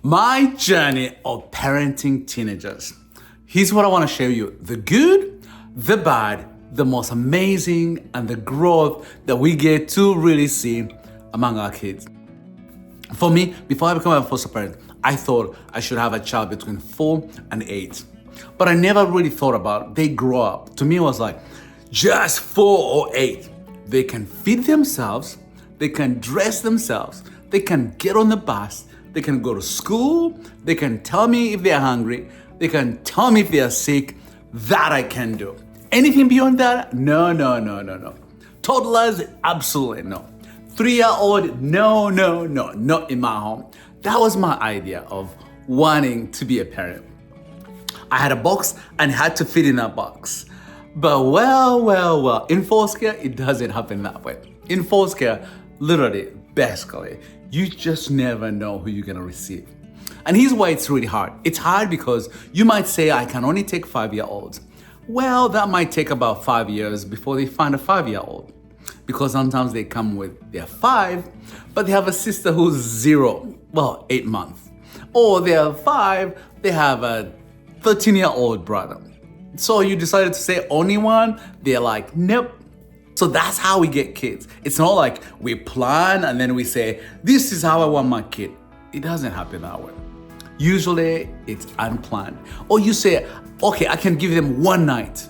My journey of parenting teenagers. Here's what I want to share you. The good, the bad, the most amazing, and the growth that we get to really see among our kids. For me, before I became a foster parent, I thought I should have a child between 4 and 8. But I never really thought about they grow up. To me, it was like, just 4 or 8. They can feed themselves, they can dress themselves, they can get on the bus, they can go to school, they can tell me if they're hungry, they can tell me if they're sick. That I can do. Anything beyond that? No. Toddlers? Absolutely no. 3-year-old? No, not in my home. That was my idea of wanting to be a parent. I had a box and had to fit in that box. But well, in foster care, it doesn't happen that way. In foster care, literally, basically, you just never know who you're gonna receive. And here's why it's really hard. It's hard because you might say, I can only take 5-year-olds. Well, that might take about 5 years before they find a 5-year-old. Because sometimes they come with their 5, but they have a sister who's 0, 8 months. Or they're 5, they have a 13-year-old brother. So you decided to say only one, they're like, nope. So that's how we get kids. It's not like we plan and then we say, this is how I want my kid. It doesn't happen that way. Usually it's unplanned. Or you say, okay, I can give them one night.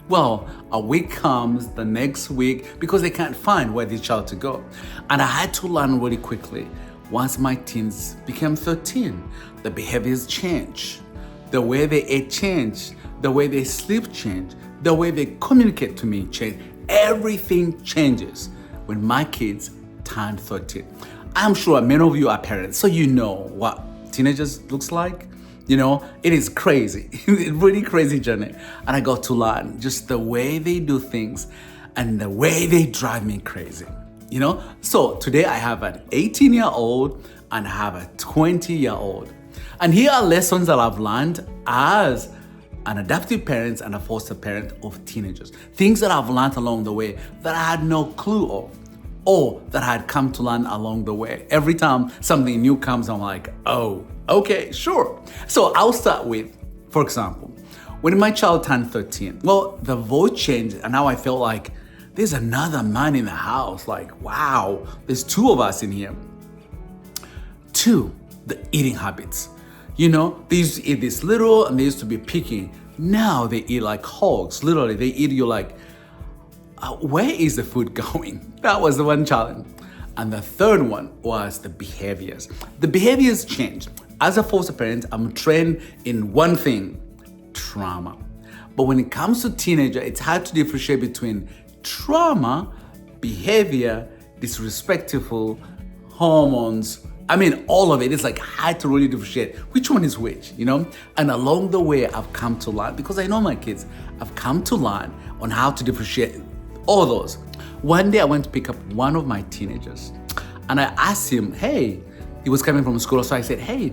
Well, a week comes, the next week, because they can't find where the child to go. And I had to learn really quickly. Once my teens became 13, the behaviors change. The way they eat changed. The way they sleep changed. The way they communicate to me changed. Everything changes when my kids turn 13. I'm sure many of you are parents, so you know what teenagers looks like. You know, it is crazy. It's really crazy journey. And I got to learn just the way they do things and the way they drive me crazy. You know, so today I have an 18-year-old and I have a 20-year-old. And here are lessons that I've learned as an adoptive parent and a foster parent of teenagers. Things that I've learned along the way that I had no clue of, or that I had come to learn along the way. Every time something new comes, I'm like, oh, okay, sure. So I'll start with, for example, when my child turned 13, the voice changed and now I felt like there's another man in the house. Like, wow, there's 2 of us in here. 2, the eating habits. You know, they used to eat this little and they used to be picky. Now they eat like hogs. Literally, they eat you like, where is the food going? That was the one challenge. And the third one was the behaviors. The behaviors changed. As a foster parent, I'm trained in one thing, trauma. But when it comes to teenager, it's hard to differentiate between trauma, behavior, disrespectful, hormones. I mean, all of it. It's like hard to really differentiate which one is which, you know? And along the way, I've come to learn, because I know my kids, I've come to learn on how to differentiate all those. One day I went to pick up one of my teenagers and I asked him, hey, he was coming from school. So I said, hey,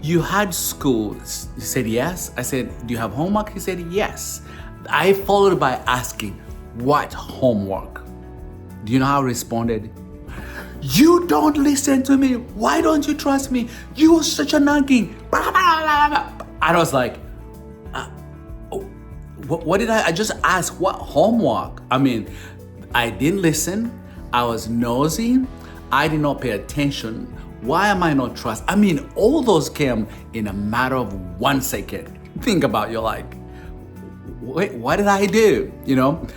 you had school. He said, yes. I said, do you have homework? He said, yes. I followed by asking, what homework? Do you know how I responded? You don't listen to me. Why don't you trust me? You are such a nagging. And I was like, what did I just asked? What homework? I mean, I didn't listen. I was nosy. I did not pay attention. Why am I not trust? I mean, all those came in a matter of 1 second. Think about it, you're like, wait, what did I do? You know,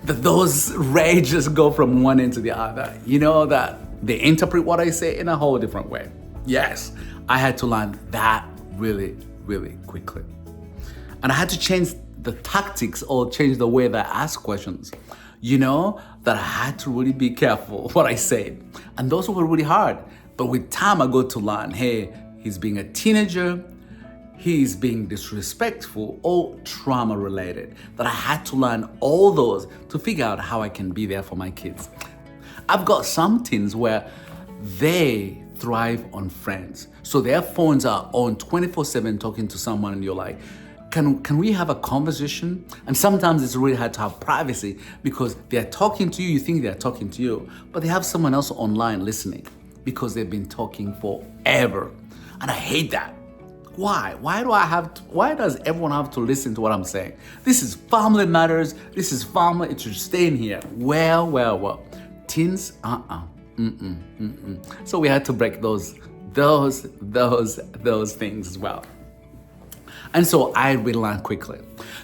those rages go from one end to the other. You know, that they interpret what I say in a whole different way. Yes, I had to learn that really quickly. And I had to change the tactics or change the way that I ask questions. You know, that I had to really be careful what I said. And those were really hard. But with time, I got to learn, hey, he's being a teenager, he's being disrespectful or trauma related. That I had to learn all those to figure out how I can be there for my kids. I've got some teens where they thrive on friends. So their phones are on 24/7 talking to someone and you're like, can we have a conversation? And sometimes it's really hard to have privacy because they're talking to you, you think they're talking to you, but they have someone else online listening. because they've been talking forever. And I hate that. Why? Why does everyone have to listen to what I'm saying? This is family matters. This is family. It should stay in here. Well. Teens, So we had to break those things as well. And so I really learned quickly.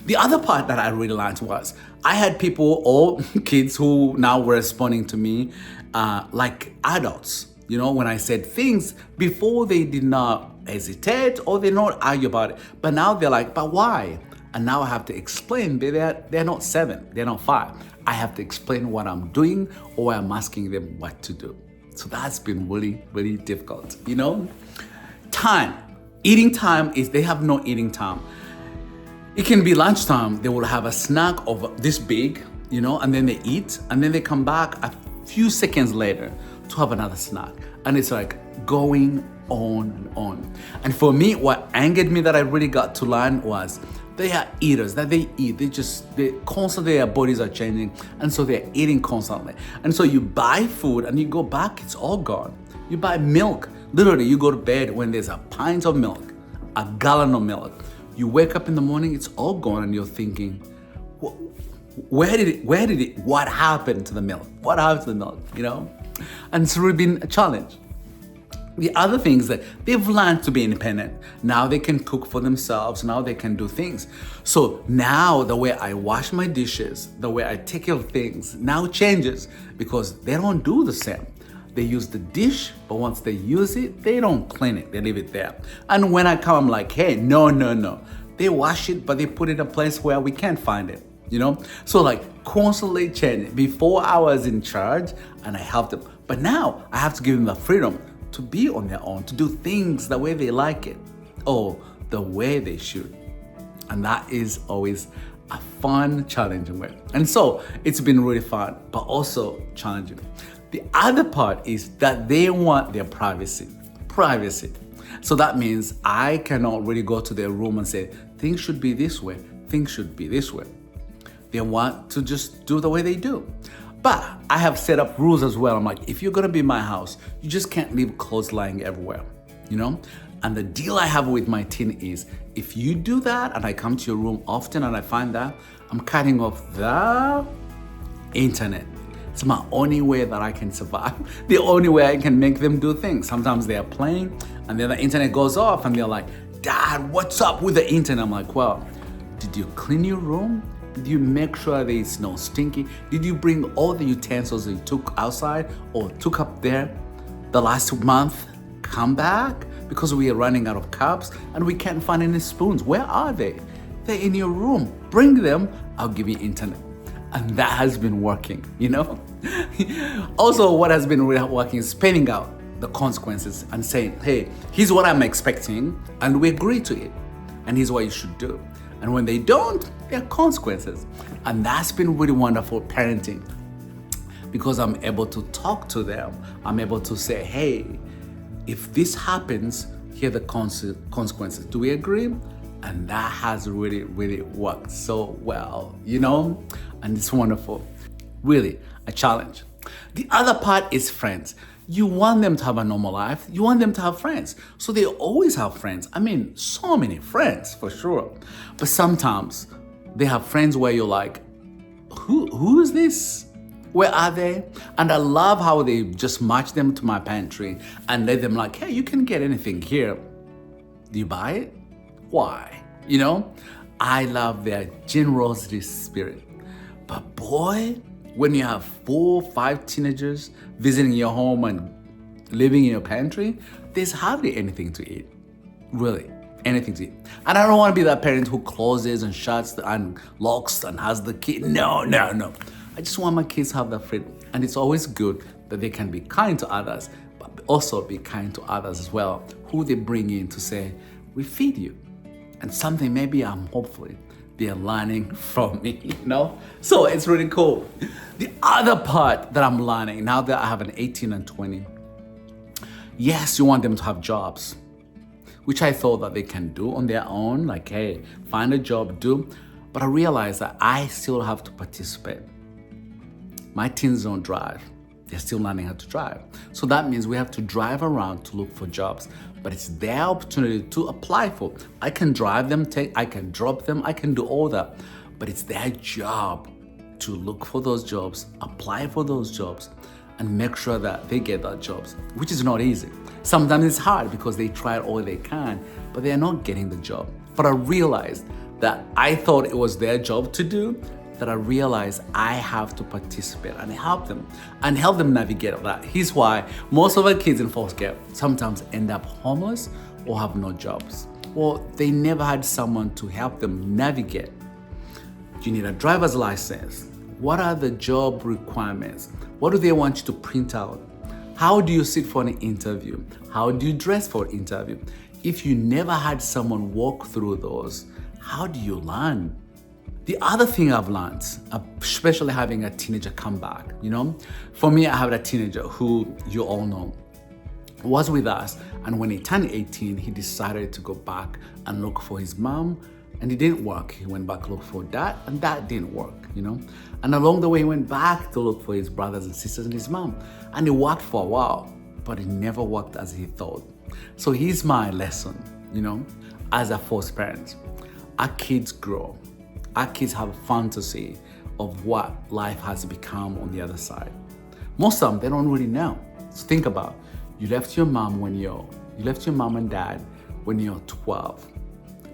The other part that I really learned was I had people or kids who now were responding to me like adults. When I said things before, they did not hesitate or they not argue about it. But now they're like, but why? And now I have to explain. They're not 7, they're not 5. I have to explain what I'm doing or I'm asking them what to do. So that's been really, really difficult. Time. Eating time is they have no eating time. It can be lunchtime. They will have a snack of this big, and then they eat, and then they come back a few seconds later to have another snack. And it's like going on and on. And for me, what angered me that I really got to learn was they are eaters, that they eat. They constantly, their bodies are changing. And so they're eating constantly. And so you buy food and you go back, it's all gone. You buy milk. Literally, you go to bed when there's a pint of milk, a gallon of milk. You wake up in the morning, it's all gone, and you're thinking, what happened to the milk? What happened to the milk, And it's really been a challenge. The other thing is that they've learned to be independent. Now they can cook for themselves. Now they can do things. So now the way I wash my dishes, the way I take care of things now changes because they don't do the same. They use the dish, but once they use it, they don't clean it. They leave it there. And when I come, I'm like, hey, no. They wash it, but they put it in a place where we can't find it, So like constantly changing. Before I was in charge and I helped them. But now I have to give them the freedom to be on their own, to do things the way they like it or the way they should. And that is always a fun, challenging way. And so it's been really fun, but also challenging. The other part is that they want their privacy. So that means I cannot really go to their room and say, things should be this way, things should be this way. They want to just do the way they do. But I have set up rules as well. I'm like, if you're gonna be in my house, you just can't leave clothes lying everywhere, And the deal I have with my teen is, if you do that and I come to your room often and I find that, I'm cutting off the internet. It's my only way that I can survive. The only way I can make them do things. Sometimes they are playing and then the internet goes off and they're like, Dad, what's up with the internet? I'm like, well, did you clean your room? Did you make sure there is no stinky? Did you bring all the utensils that you took outside or took up there the last month? Come back? Because we are running out of cups and we can't find any spoons. Where are they? They're in your room. Bring them, I'll give you internet. And that has been working, Also, what has been really working is spelling out the consequences and saying, hey, here's what I'm expecting, and we agree to it. And here's what you should do. And when they don't, there are consequences. And that's been really wonderful parenting because I'm able to talk to them. I'm able to say, hey, if this happens, here are the consequences. Do we agree? And that has really, really worked so well, And it's wonderful. Really, a challenge. The other part is friends. You want them to have a normal life. You want them to have friends. So they always have friends. I mean, so many friends for sure. But sometimes they have friends where you're like, who is this? Where are they? And I love how they just match them to my pantry and let them like, hey, you can get anything here. Do you buy it? Why? I love their generosity spirit. But boy, when you have 4 or 5 teenagers visiting your home and living in your pantry, there's hardly anything to eat. Really, anything to eat. And I don't want to be that parent who closes and shuts and locks and has the key. No. I just want my kids to have that freedom. And it's always good that they can be kind to others, but also be kind to others as well, who they bring in to say, we feed you. And something maybe hopefully they're learning from me, So it's really cool. The other part that I'm learning now that I have an 18 and 20, yes, you want them to have jobs, which I thought that they can do on their own. Like, hey, find a job, do. But I realized that I still have to participate. My teens don't drive. They're still learning how to drive. So that means we have to drive around to look for jobs, but it's their opportunity to apply for. I can drive them, I can drop them, I can do all that, but it's their job to look for those jobs, apply for those jobs, and make sure that they get those jobs, which is not easy. Sometimes it's hard because they try all they can, but they're not getting the job. But I realized that I thought it was their job to do, that I realized I have to participate and help them navigate that. Here's why most of our kids in foster care sometimes end up homeless or have no jobs. Well, they never had someone to help them navigate. You need a driver's license. What are the job requirements? What do they want you to print out? How do you sit for an interview? How do you dress for an interview? If you never had someone walk through those, how do you learn? The other thing I've learned, especially having a teenager come back, for me, I have a teenager who you all know was with us, and when he turned 18, he decided to go back and look for his mom, and it didn't work. He went back to look for dad, and that didn't work, And along the way, he went back to look for his brothers and sisters and his mom, and it worked for a while, but it never worked as he thought. So here's my lesson, as a foster parent. Our kids grow. Our kids have a fantasy of what life has become on the other side. Most of them, they don't really know. So think about, you left your mom and dad when you're 12,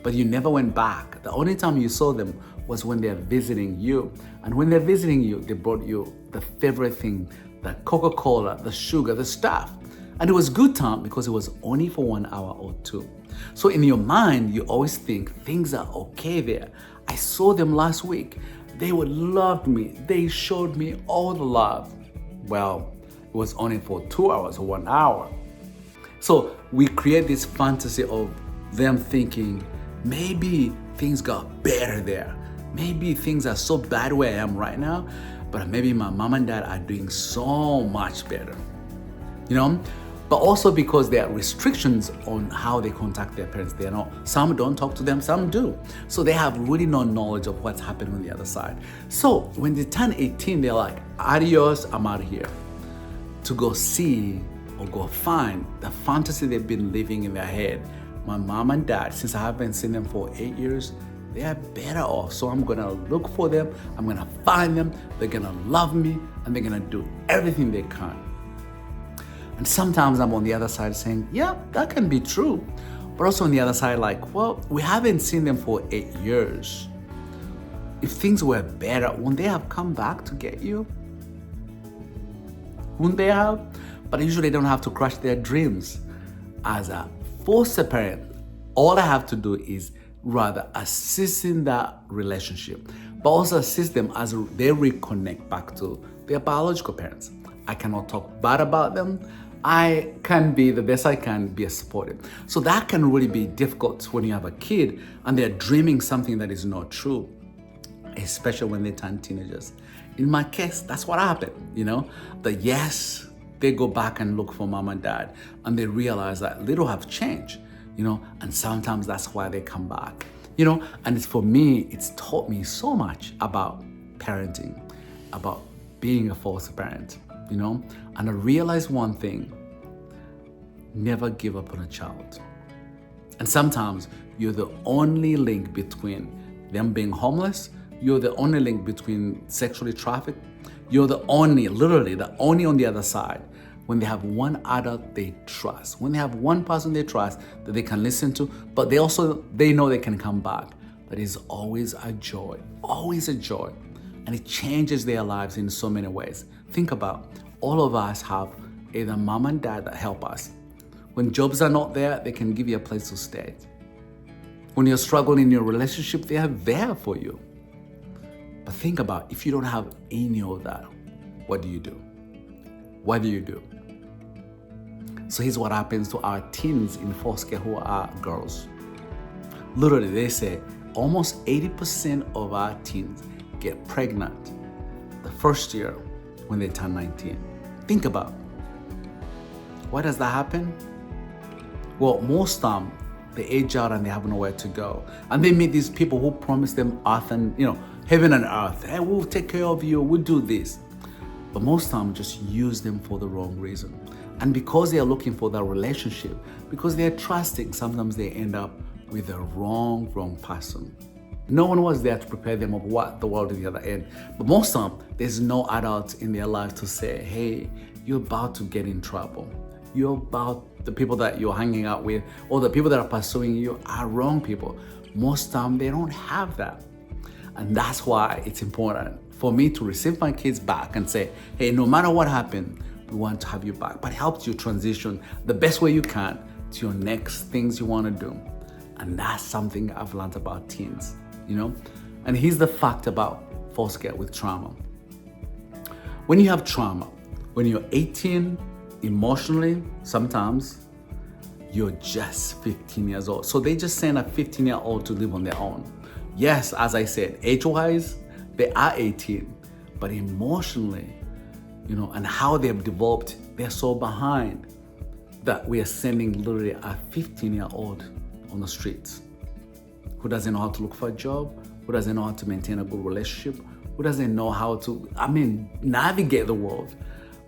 but you never went back. The only time you saw them was when they're visiting you. And when they're visiting you, they brought you the favorite thing, the Coca-Cola, the sugar, the stuff. And it was good time because it was only for 1 hour or two. So in your mind, you always think things are okay there. I saw them last week. They would love me. They showed me all the love. Well, it was only for 2 hours or 1 hour. So we create this fantasy of them thinking, maybe things got better there. Maybe things are so bad where I am right now, but maybe my mom and dad are doing so much better. But also because there are restrictions on how they contact their parents. Some don't talk to them, some do. So they have really no knowledge of what's happening on the other side. So when they turn 18, they're like, adios, I'm out of here. To go see or go find the fantasy they've been living in their head. My mom and dad, since I haven't seen them for 8 years, they are better off. So I'm gonna look for them, I'm gonna find them, they're gonna love me, and they're gonna do everything they can. And sometimes I'm on the other side saying, yeah, that can be true. But also on the other side, like, well, we haven't seen them for 8 years. If things were better, wouldn't they have come back to get you? Wouldn't they have? But usually they don't have to crush their dreams. As a foster parent, all I have to do is rather assist in that relationship, but also assist them as they reconnect back to their biological parents. I cannot talk bad about them. I can be the best I can, be supportive. So that can really be difficult when you have a kid and they're dreaming something that is not true, especially when they turn teenagers. In my case, that's what happened, That yes, they go back and look for mom and dad and they realize that little have changed, and sometimes that's why they come back, and for me, it's taught me so much about parenting, about being a foster parent. And I realized one thing: never give up on a child. And sometimes you're the only link between them being homeless, you're the only link between sexually trafficked, you're literally the only on the other side. When they have one adult they trust, when they have one person they trust that they can listen to, but they know they can come back. That is always a joy, and it changes their lives in so many ways. Think about, all of us have either mom and dad that help us. When jobs are not there, they can give you a place to stay. When you're struggling in your relationship, they are there for you. But think about, if you don't have any of that, what do you do? What do you do? So here's what happens to our teens in foster care who are girls. Literally, they say almost 80% of our teens get pregnant the first year when they turn 19. Think about, why does that happen? Well, most time they age out and they have nowhere to go. And they meet these people who promise them earth and, heaven and earth. Hey, we'll take care of you, we'll do this. but most times just use them for the wrong reason. And because they are looking for that relationship, because they're trusting, sometimes they end up with the wrong person. No one was there to prepare them of what the world at the other end. But most of them, there's no adult in their life to say, hey, you're about to get in trouble. The people that you're hanging out with or the people that are pursuing you are wrong people. Most time they don't have that. And that's why it's important for me to receive my kids back and say, hey, no matter what happened, we want to have you back. But it helps you transition the best way you can to your next things you want to do. And that's something I've learned about teens, And here's the fact about foster care with trauma. When you have trauma, when you're 18, emotionally, sometimes you're just 15 years old. So they just send a 15-year-old to live on their own. Yes, as I said, age-wise, they are 18, but emotionally, and how they've developed, they're so behind that we are sending literally a 15-year-old on the streets who doesn't know how to look for a job, who doesn't know how to maintain a good relationship, who doesn't know how to, navigate the world,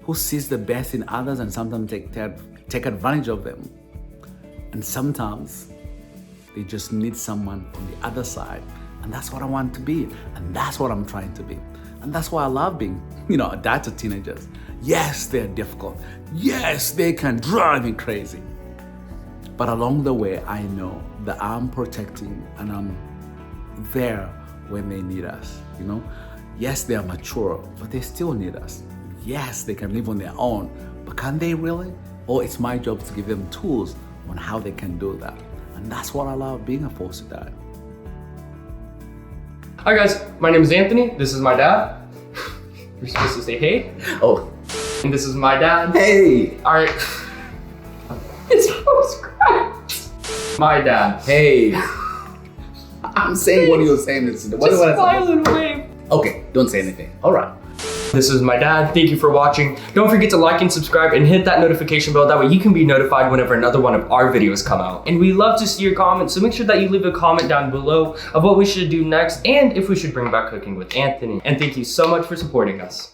who sees the best in others and sometimes take advantage of them. And sometimes they just need someone on the other side. And that's what I want to be. And that's what I'm trying to be. And that's why I love being, a dad to teenagers. Yes, they're difficult. Yes, they can drive me crazy. But along the way, I know that I'm protecting and I'm there when they need us, Yes, they are mature, but they still need us. Yes, they can live on their own, but can they really? Or it's my job to give them tools on how they can do that. And that's what I love being a foster dad. Hi guys, my name is Anthony. This is my dad. You're supposed to say hey. Oh. And this is my dad. Hey. All right. It's supposed to cry. My dad. Hey. I'm saying what you're saying. Just smile and wave. Okay, don't say anything. All right. This is my dad. Thank you for watching. Don't forget to like and subscribe and hit that notification bell. That way you can be notified whenever another one of our videos come out. And we love to see your comments, so make sure that you leave a comment down below of what we should do next and if we should bring back cooking with Anthony. And thank you so much for supporting us.